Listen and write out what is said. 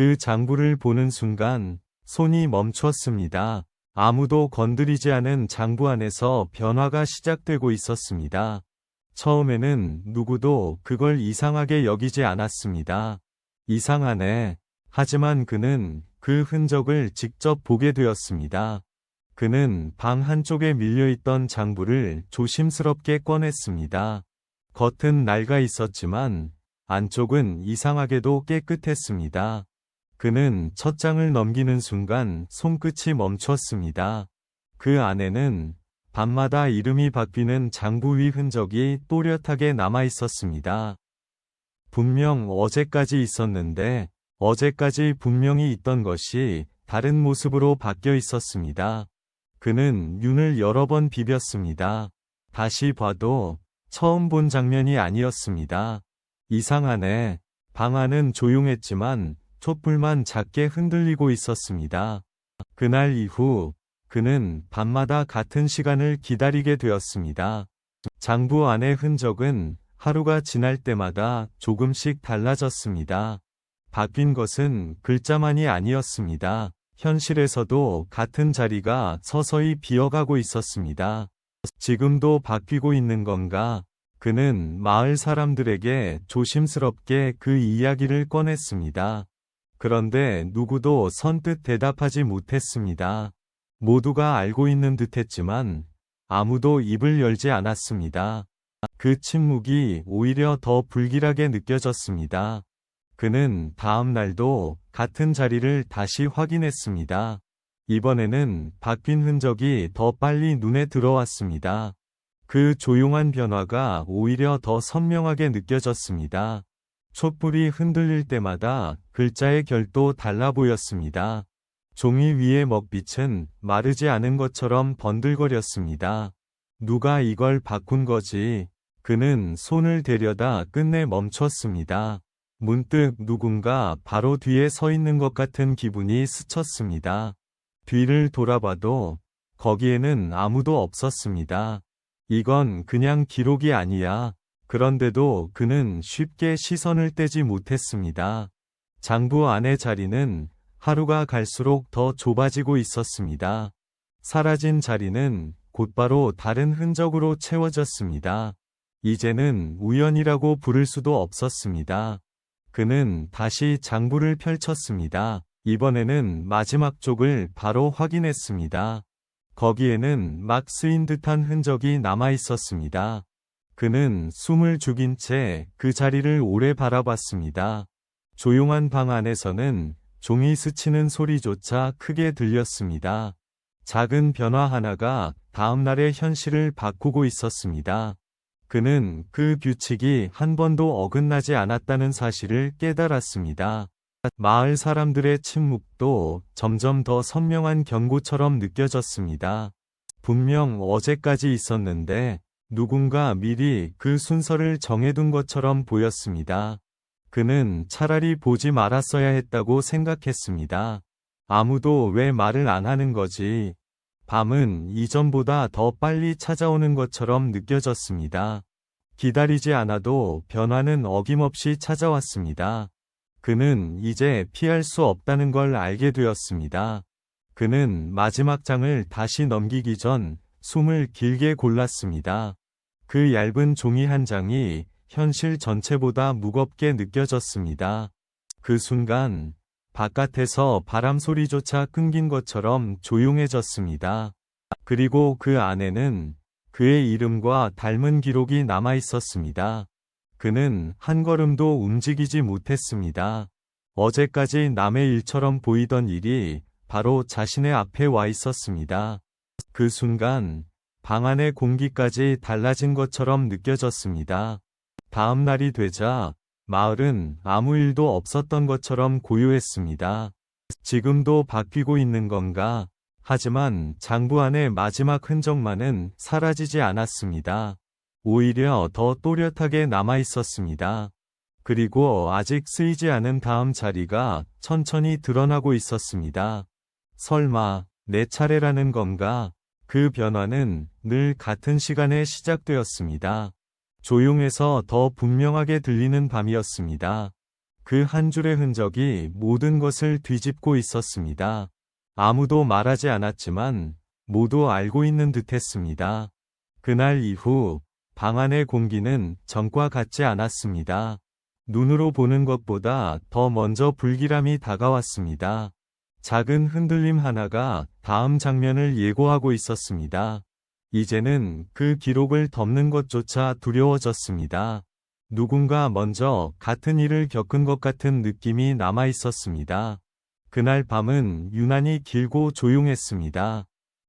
그 장부를 보는 순간 손이 멈췄습니다. 아무도 건드리지 않은 장부 안에서 변화가 시작되고 있었습니다. 처음에는 누구도 그걸 이상하게 여기지 않았습니다. 이상하네. 하지만 그는 그 흔적을 직접 보게 되었습니다. 그는 방 한쪽에 밀려있던 장부를 조심스럽게 꺼냈습니다. 겉은 낡아 있었지만 안쪽은 이상하게도 깨끗했습니다. 그는 첫 장을 넘기는 순간 손끝이 멈췄습니다. 그 안에는 밤마다 이름이 바뀌는 장부 위 흔적이 또렷하게 남아 있었습니다. 분명 어제까지 있었는데 어제까지 분명히 있던 것이 다른 모습으로 바뀌어 있었습니다. 그는 눈을 여러 번 비볐습니다. 다시 봐도 처음 본 장면이 아니었습니다. 이상하네. 방 안은 조용했지만 촛불만 작게 흔들리고 있었습니다. 그날 이후 그는 밤마다 같은 시간을 기다리게 되었습니다. 장부 안의 흔적은 하루가 지날 때마다 조금씩 달라졌습니다. 바뀐 것은 글자만이 아니었습니다. 현실에서도 같은 자리가 서서히 비어가고 있었습니다. 지금도 바뀌고 있는 건가? 그는 마을 사람들에게 조심스럽게 그 이야기를 꺼냈습니다. 그런데 누구도 선뜻 대답하지 못했습니다. 모두가 알고 있는 듯했지만 아무도 입을 열지 않았습니다. 그 침묵이 오히려 더 불길하게 느껴졌습니다. 그는 다음 날도 같은 자리를 다시 확인했습니다. 이번에는 바뀐 흔적이 더 빨리 눈에 들어왔습니다. 그 조용한 변화가 오히려 더 선명하게 느껴졌습니다. 촛불이 흔들릴 때마다 글자의 결도 달라 보였습니다. 종이 위의 먹빛은 마르지 않은 것처럼 번들거렸습니다. 누가 이걸 바꾼 거지? 그는 손을 대려다 끝내 멈췄습니다. 문득 누군가 바로 뒤에 서 있는 것 같은 기분이 스쳤습니다. 뒤를 돌아봐도 거기에는 아무도 없었습니다. 이건 그냥 기록이 아니야. 그런데도 그는 쉽게 시선을 떼지 못했습니다. 장부 안의 자리는 하루가 갈수록 더 좁아지고 있었습니다. 사라진 자리는 곧바로 다른 흔적으로 채워졌습니다. 이제는 우연이라고 부를 수도 없었습니다. 그는 다시 장부를 펼쳤습니다. 이번에는 마지막 쪽을 바로 확인했습니다. 거기에는 막 쓰인 듯한 흔적이 남아 있었습니다. 그는 숨을 죽인 채 그 자리를 오래 바라봤습니다. 조용한 방 안에서는 종이 스치는 소리조차 크게 들렸습니다. 작은 변화 하나가 다음 날의 현실을 바꾸고 있었습니다. 그는 그 규칙이 한 번도 어긋나지 않았다는 사실을 깨달았습니다. 마을 사람들의 침묵도 점점 더 선명한 경고처럼 느껴졌습니다. 분명 어제까지 있었는데 누군가 미리 그 순서를 정해둔 것처럼 보였습니다. 그는 차라리 보지 말았어야 했다고 생각했습니다. 아무도 왜 말을 안 하는 거지? 밤은 이전보다 더 빨리 찾아오는 것처럼 느껴졌습니다. 기다리지 않아도 변화는 어김없이 찾아왔습니다. 그는 이제 피할 수 없다는 걸 알게 되었습니다. 그는 마지막 장을 다시 넘기기 전 숨을 길게 골랐습니다. 그 얇은 종이 한 장이 현실 전체보다 무겁게 느껴졌습니다. 그 순간 바깥에서 바람 소리조차 끊긴 것처럼 조용해졌습니다. 그리고 그 안에는 그의 이름과 닮은 기록이 남아 있었습니다. 그는 한 걸음도 움직이지 못했습니다. 어제까지 남의 일처럼 보이던 일이 바로 자신의 앞에 와 있었습니다. 그 순간 방 안의 공기까지 달라진 것처럼 느껴졌습니다. 다음 날이 되자 마을은 아무 일도 없었던 것처럼 고요했습니다. 지금도 바뀌고 있는 건가? 하지만 장부 안의 마지막 흔적만은 사라지지 않았습니다. 오히려 더 또렷하게 남아 있었습니다. 그리고 아직 쓰이지 않은 다음 자리가 천천히 드러나고 있었습니다. 설마 내 차례라는 건가? 그 변화는 늘 같은 시간에 시작되었습니다. 조용해서 더 분명하게 들리는 밤이었습니다. 그 한 줄의 흔적이 모든 것을 뒤집고 있었습니다. 아무도 말하지 않았지만 모두 알고 있는 듯했습니다. 그날 이후 방 안의 공기는 전과 같지 않았습니다. 눈으로 보는 것보다 더 먼저 불길함이 다가왔습니다. 작은 흔들림 하나가 다음 장면을 예고하고 있었습니다. 이제는 그 기록을 덮는 것조차 두려워졌습니다. 누군가 먼저 같은 일을 겪은 것 같은 느낌이 남아 있었습니다. 그날 밤은 유난히 길고 조용했습니다.